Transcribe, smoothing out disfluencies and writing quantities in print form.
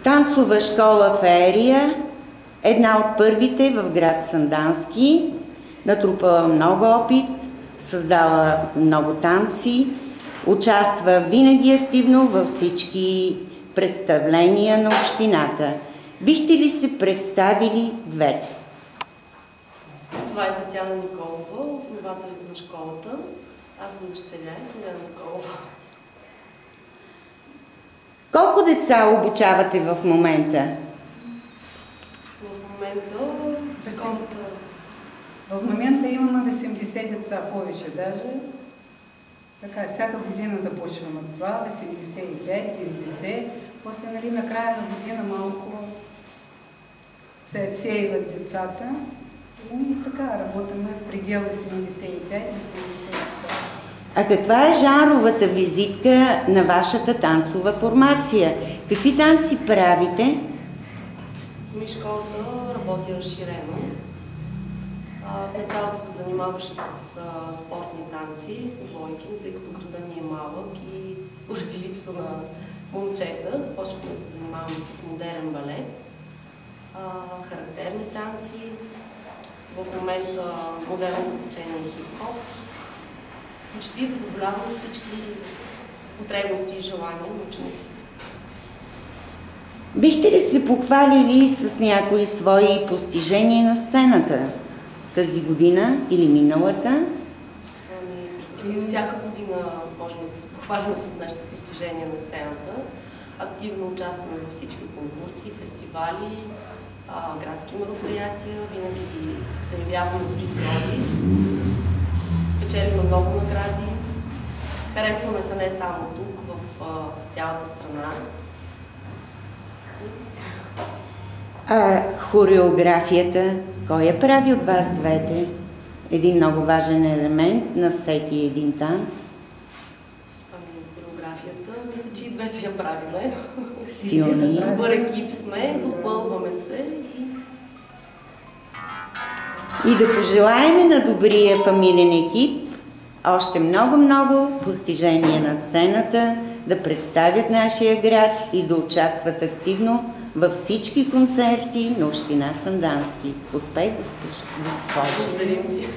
Танцова школа Феерия, една от първите в град Сандански, натрупала много опит, създала много танци, участва винаги активно във всички представления на общината. Бихте ли се представили двете? Това е Татяна Николова, основателят на школата. Аз съм учителя и Снежана Николова. Колко деца обучавате в момента? В момента школата... В момента имаме 80 деца, повече даже. Така, всяка година започваме това, 85, 90. После, нали, накрая на година малко се отсеиват децата. И така, работим в предела 75-80 деца. А каква е жанровата визитка на вашата танцова формация? Какви танци правите? Школата работи разширено. В началото се занимаваше с спортни танци, двойки, но тъй като града ни е малък и поради липса на момчета, започнахме да се занимаваме с модерен балет, характерни танци, в момента модерно течение и хип-хоп. Почти задоволяваме всички потребности и желания на учениците. Бихте ли се похвалили с някои свои постижения на сцената тази година или миналата? Всяка година можем да се похвалим с нашите постижения на сцената. Активно участваме във всички конкурси, фестивали, градски мероприятия. Винаги се явяваме призори. Печелим много награди. Харесваме се не само тук, в цялата страна. Хореографията, кой я прави от вас двете? Един много важен елемент на всеки един танц. Хореографията, мисля, че и двете я правиме. Силни. Добър екип сме, допълваме се и да пожелаем на добрия фамилен екип още много постижения на сцената, да представят нашия град и да участват активно във всички концерти на община Сандански. Успех, госпожо! Благодарим ви!